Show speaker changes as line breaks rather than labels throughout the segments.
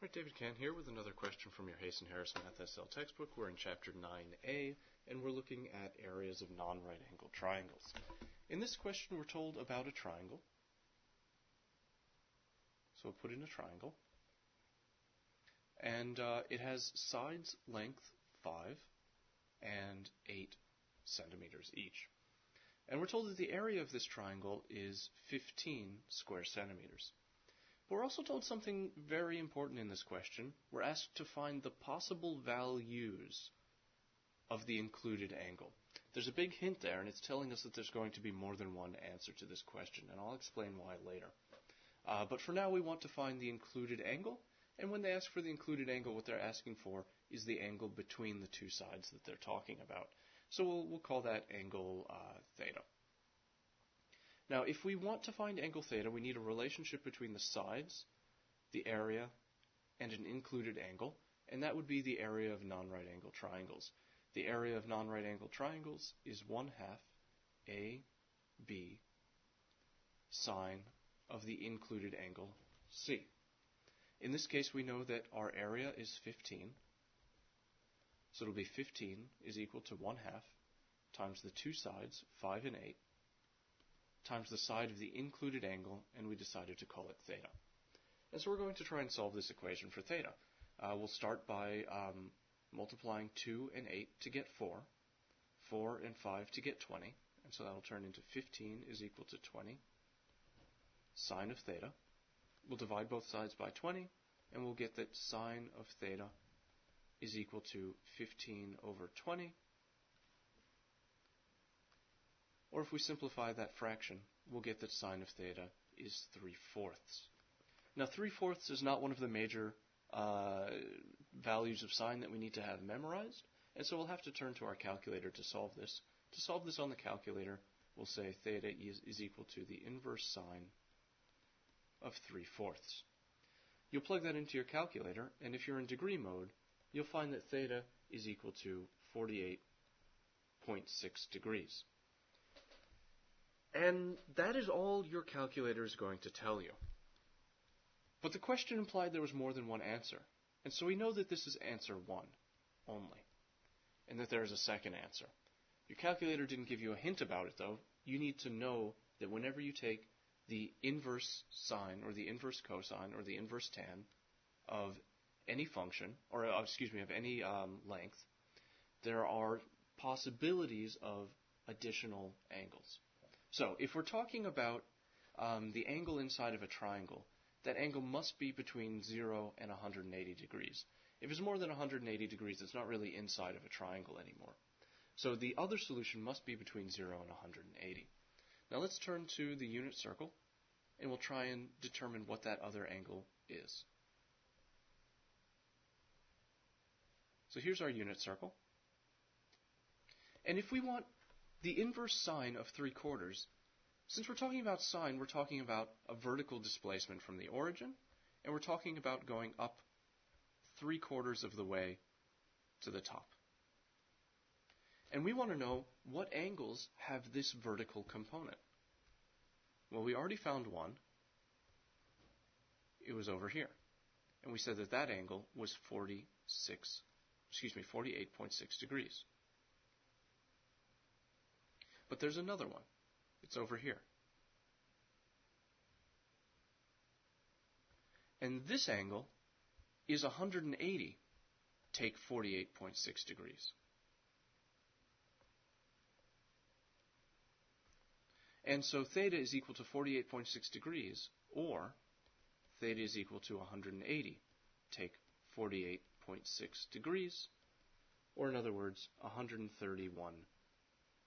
Alright, David Can here with another question from your Hayes and Harris Math SL textbook. We're in Chapter 9a, and we're looking at areas of non-right angled triangles. In this question, we're told about a triangle. So we'll put in a triangle. And it has sides length 5 and 8 centimeters each. And we're told that the area of this triangle is 15 square centimeters. But we're also told something very important in this question. We're asked to find the possible values of the included angle. There's a big hint there, and it's telling us that there's going to be more than one answer to this question, and I'll explain why later. But for now, we want to find the included angle, and when they ask for the included angle, what they're asking for is the angle between the two sides that they're talking about. So we'll call that angle theta. Now, if we want to find angle theta, we need a relationship between the sides, the area, and an included angle, and that would be the area of non-right angle triangles. The area of non-right angle triangles is 1/2 AB sine of the included angle C. In this case, we know that our area is 15, so it'll be 15 is equal to 1/2 times the two sides, 5 and 8, times the side of the included angle, and we decided to call it theta. And so we're going to try and solve this equation for theta. We'll start by multiplying 2 and 8 to get 4, 4 and 5 to get 20, and so that'll turn into 15 is equal to 20 sine of theta. We'll divide both sides by 20, and we'll get that sine of theta is equal to 15 over 20. Or if we simplify that fraction, we'll get that sine of theta is 3/4. Now 3/4 is not one of the major values of sine that we need to have memorized, and so we'll have to turn to our calculator to solve this. To solve this on the calculator, we'll say theta is equal to the inverse sine of 3/4. You'll plug that into your calculator, and if you're in degree mode, you'll find that theta is equal to 48.6 degrees. And that is all your calculator is going to tell you. But the question implied there was more than one answer. And so we know that this is answer 1 only, and that there is a second answer. Your calculator didn't give you a hint about it, though. You need to know that whenever you take the inverse sine, or the inverse cosine, or the inverse tan of any function, or of any length, there are possibilities of additional angles. So, if we're talking about the angle inside of a triangle, that angle must be between 0 and 180 degrees. If it's more than 180 degrees, it's not really inside of a triangle anymore. So the other solution must be between 0 and 180. Now let's turn to the unit circle, and we'll try and determine what that other angle is. So here's our unit circle. And if we want the inverse sine of 3/4, since we're talking about sine, we're talking about a vertical displacement from the origin, and we're talking about going up 3/4 of the way to the top. And we want to know what angles have this vertical component. Well, we already found one. It was over here. And we said that that angle was 48.6 degrees. But there's another one. It's over here. And this angle is 180, take 48.6 degrees. And so theta is equal to 48.6 degrees, or theta is equal to 180, take 48.6 degrees, or in other words, 131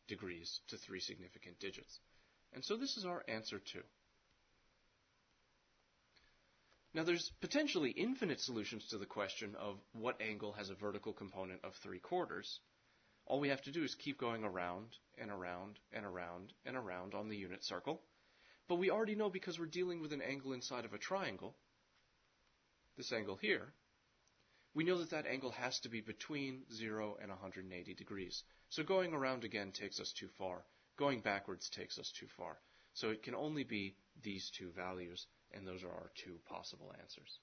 degrees to 3 significant digits. And so this is our answer 2. Now there's potentially infinite solutions to the question of what angle has a vertical component of 3/4. All we have to do is keep going around and around and around and around on the unit circle. But we already know, because we're dealing with an angle inside of a triangle, this angle here, we know that that angle has to be between 0 and 180 degrees. So going around again takes us too far. Going backwards takes us too far. So it can only be these two values, and those are our two possible answers.